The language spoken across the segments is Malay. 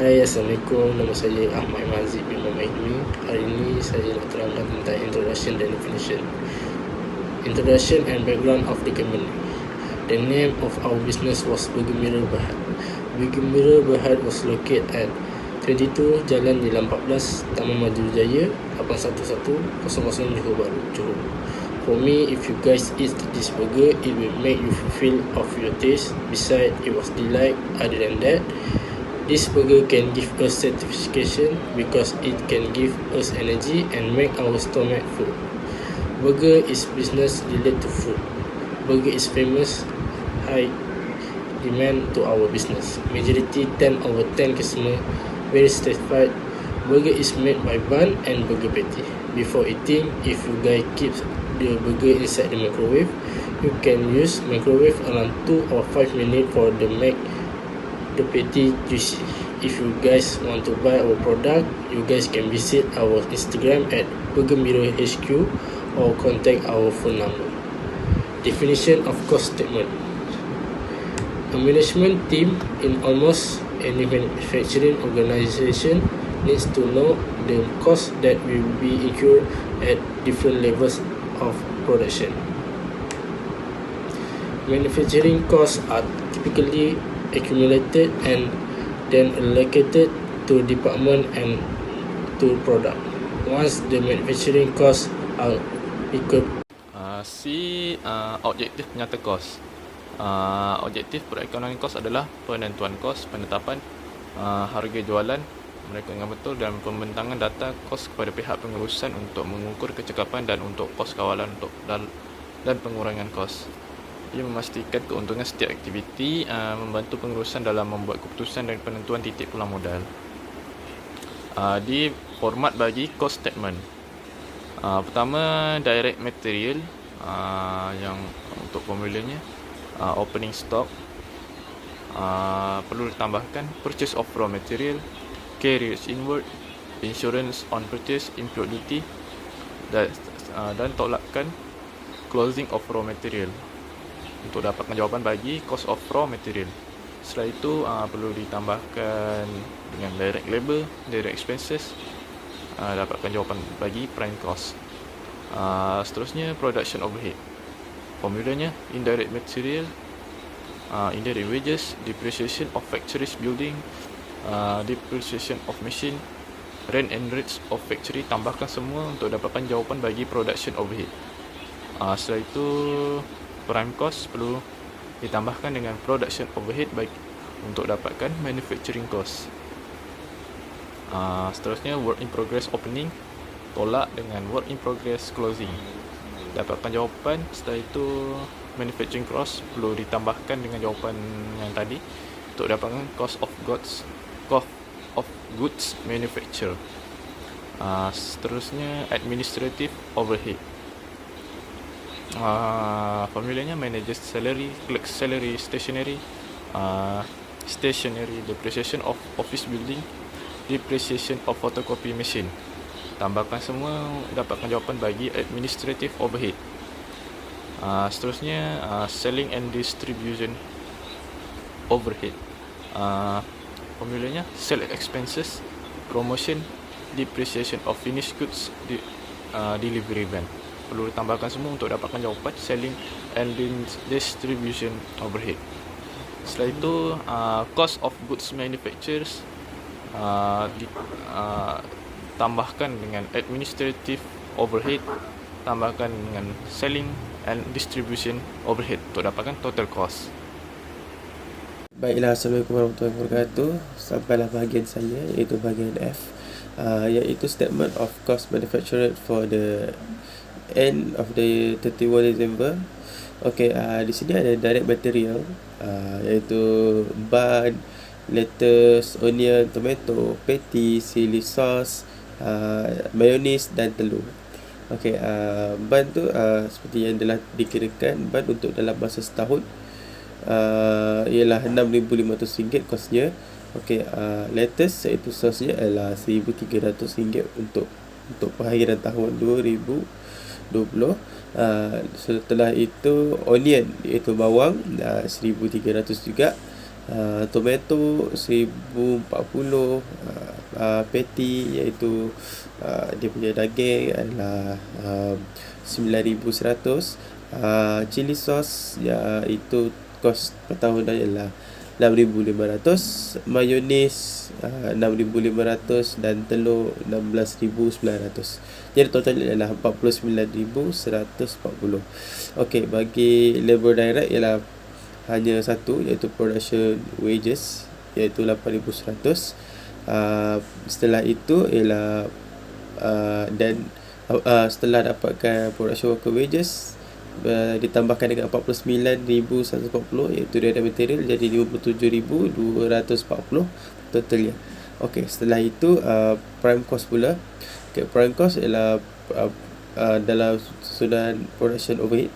Hai, Assalamualaikum. Nama saya Ahmad Mazid bin Mahidmi. Hari ini saya nak terangkan tentang introduction dan definition. Introduction and background of the company. The name of our business was Burger Mirror Berhad. Burger Mirror Berhad was located at 22 Jalan Nilam 14, Taman Maju Jaya, 81100 Johor Bahru, Johor. For me, if you guys eat this burger, it will make you fulfill of your taste. Besides, it was delight. Other than that, this burger can give us satisfaction because it can give us energy and make our stomach full. Burger is business related to food. Burger is famous, high demand to our business. Majority 10 over 10 customer very satisfied. Burger is made by bun and burger patty. Before eating, if you guys keep the burger inside the microwave, you can use microwave around 2 or 5 minutes for the make the patty juicy. If you guys want to buy our product, you guys can visit our Instagram at Burger Mirror HQ or contact our phone number. Definition of cost statement. A management team in almost any manufacturing organization needs to know the cost that will be incurred at different levels of production. Manufacturing costs are typically accumulated and then allocated to department and to product. Once the manufacturing costs are equal. Objektif penyata kos. Objektif perekonomian kos adalah penentuan kos, penetapan harga jualan mereka dengan betul dan pembentangan data kos kepada pihak pengurusan untuk mengukur kecekapan dan untuk kos kawalan dan pengurangan kos. Ia memastikan keuntungan setiap aktiviti, membantu pengurusan dalam membuat keputusan dan penentuan titik pulang modal. Di format bagi cost statement. Pertama, direct material, yang untuk formulanya opening stock, perlu ditambahkan purchase of raw material, carriers inward, insurance on purchase, import duty, dan tolakkan closing of raw material untuk dapatkan jawapan bagi cost of raw material. Setelah itu perlu ditambahkan dengan direct labor, direct expenses, dapatkan jawapan bagi prime cost. Seterusnya production overhead. Formulanya indirect material, indirect wages, depreciation of factories building, depreciation of machine, rent and rates of factory. Tambahkan semua untuk dapatkan jawapan bagi production overhead. Setelah itu prime cost perlu ditambahkan dengan production overhead baik untuk dapatkan manufacturing cost. Seterusnya work in progress opening, tolak dengan work in progress closing. Dapatkan jawapan. Setelah itu manufacturing cost perlu ditambahkan dengan jawapan yang tadi untuk dapatkan cost of goods manufacture. Seterusnya administrative overhead. Formulanya manager salary, clerk salary, stationery, depreciation of office building, depreciation of photocopy machine. Tambahkan semua, dapatkan jawapan bagi administrative overhead. Seterusnya selling and distribution overhead. Formulanya sales expenses, promotion, depreciation of finished goods, delivery van. Perlu ditambahkan semua untuk dapatkan jawapan selling and distribution overhead. Setelah itu cost of goods manufacturers, tambahkan dengan administrative overhead, tambahkan dengan selling and distribution overhead untuk dapatkan total cost. Baiklah, Assalamualaikum warahmatullahi wabarakatuh. Sampailah bahagian saya, iaitu bahagian F, iaitu statement of cost manufactured for the end of the 31 December. Okey, di sini ada direct material, iaitu bun, lettuce, onion, tomato, patty, chili sauce, mayonnaise dan telur. Okey, bun tu seperti yang telah dikirakan, bun untuk dalam masa setahun ialah RM6,500 kosnya. Okey, lettuce iaitu sosnya adalah RM1,300 untuk perakhiran tahun 2020. Setelah itu onion iaitu bawang, RM1,300 juga. Tomato 1040, patty iaitu dia punya daging adalah 9100, chili sauce iaitu kos per tahun dia adalah 6500, mayonis 6500 dan telur 16900. Jadi totalnya adalah 49140. Okey, bagi labor direct ialah hanya satu, iaitu production wages, iaitu 8100. Setelah itu ialah setelah dapatkan production worker wages, ditambahkan dengan 49140, iaitu direct material, jadi 57240 totalnya. Okey, setelah itu prime cost pula. Okay, prime cost ialah dalam susunan production overhead,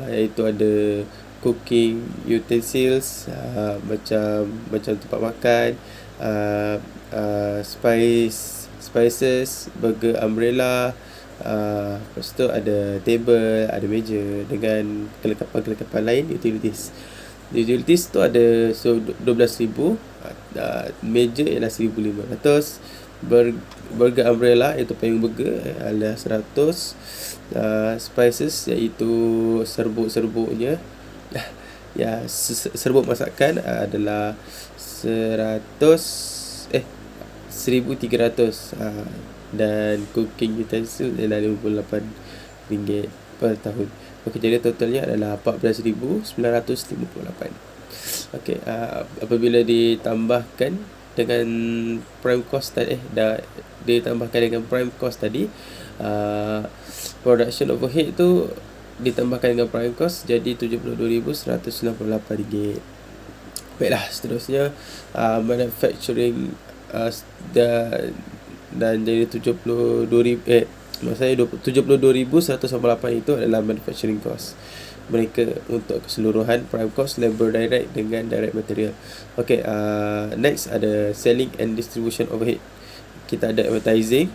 iaitu ada cooking utensils, macam tempat makan, spices, burger umbrella, lepas tu ada table, ada meja dengan kelengkapan-kelengkapan lain. Utilities tu ada 12,000, meja ialah 1,500, burger umbrella iaitu payung burger adalah 100, spices iaitu serbuk-serbuknya serbuk masakan adalah 1,300, dan cooking utensil adalah RM58 per tahun. Okey, jadi totalnya adalah 14,958. Okey, apabila ditambahkan dengan prime cost tadi, ditambahkan dengan prime cost tadi, production overhead tu ditambahkan dengan prime cost jadi RM72,198. Baiklah, seterusnya manufacturing dan jadi 72,198 itu adalah manufacturing cost mereka untuk keseluruhan prime cost, labor direct dengan direct material. Okey, next ada selling and distribution overhead. Kita ada advertising,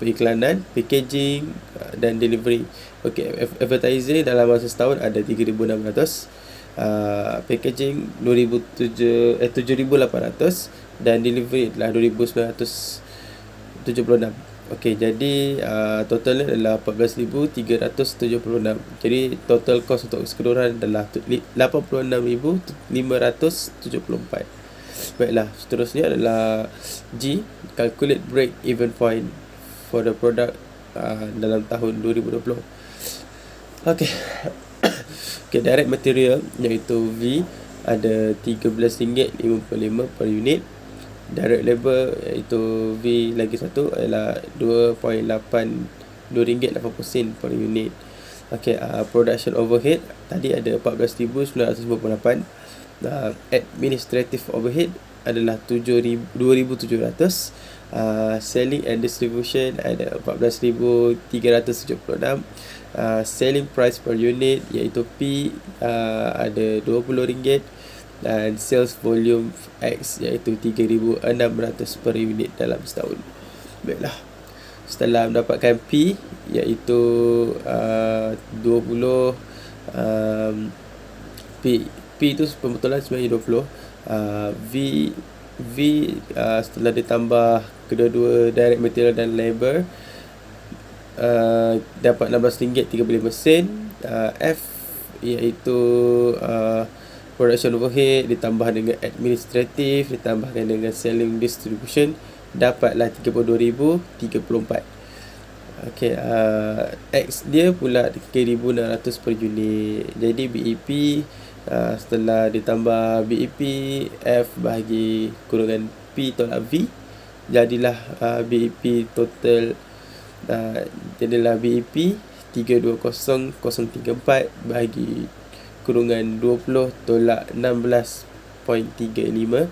periklanan, packaging dan delivery. Okey, advertising dalam masa setahun ada 3,600, packaging 7,800 dan delivery adalah 2,976. Okey, jadi totalnya adalah 14,376. Jadi total cost untuk keseluruhan adalah 86,574. Baiklah, seterusnya adalah G, calculate break even point for the product dalam tahun 2020. Okey. Okey, direct material iaitu V ada RM13.55 per unit. Direct labor iaitu V lagi satu adalah RM2.80 per unit. Okey, production overhead tadi ada 14,998. Administrative overhead adalah 2,700. Selling and distribution ada 14,376. Selling price per unit iaitu P ada RM20, dan sales volume X iaitu 3,600 per unit dalam setahun. Baiklah, setelah mendapatkan P iaitu 20, P itu pembetulan sebenarnya 20, V setelah ditambah kedua-dua direct material dan labor dapat RM16.35. F iaitu production overhead ditambah dengan administrative ditambahkan dengan selling distribution dapatlah 32,034. Okey, X dia pula 3,600 per unit. Jadi BEP setelah ditambah BEP F bahagi kurungan P tolak V, jadilah BEP total jadilah BEP 320,034 bahagi kurungan 20 tolak 16.35,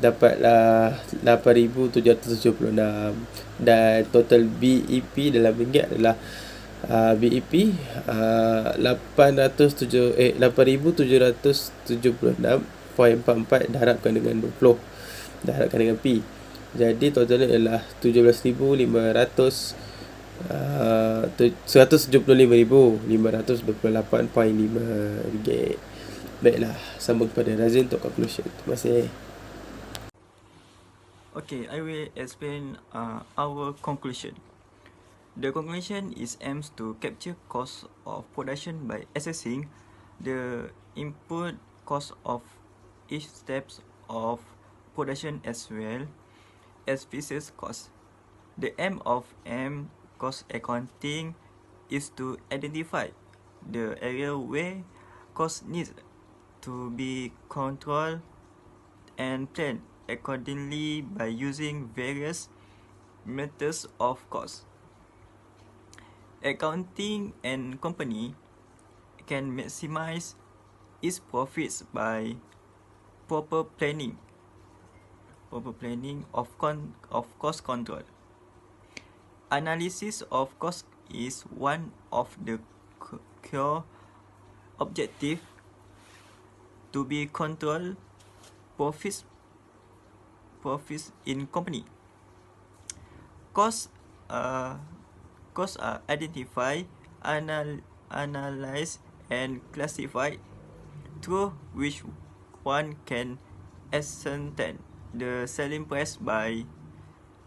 dapatlah 8,776. Dan total BEP dalam ringgit adalah BEP 8,776.44 darabkan dengan 20 darabkan dengan P. Jadi totalnya adalah 175,528.5 ringgit. Baiklah, sambung kepada Razin untuk conclusion. Terima kasih. Okay, I will explain our conclusion. The conclusion is aims to capture cost of production by assessing the input cost of each steps of production as well as pieces cost. The aim of cost accounting is to identify the area where cost needs to be controlled and planned accordingly by using various methods of cost. Accounting and company can maximize its profits by proper planning of cost control. Analysis of cost is one of the core objective to be control profits in company. Costs are identified, analyzed, and classified, through which one can ascertain the selling price by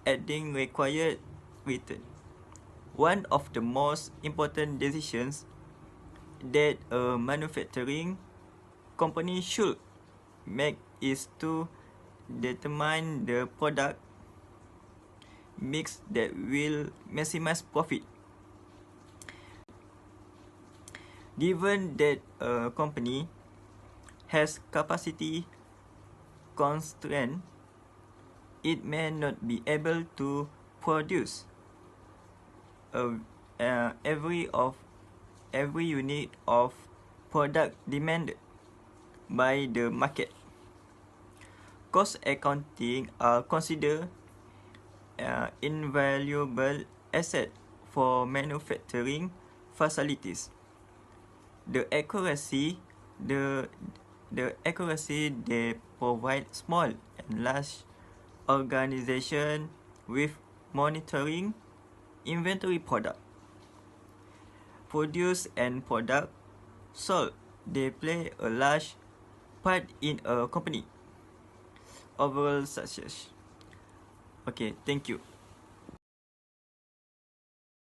adding required return. One of the most important decisions that a manufacturing company should make is to determine the product mix that will maximize profit. Given that a company has capacity constraint, it may not be able to produce every unit of product demanded by the market. Cost accounting are considered invaluable asset for manufacturing facilities. The accuracy they provide small and large organization with monitoring inventory product produced and product sold. They play a large part in a company overall success. Okay, thank you.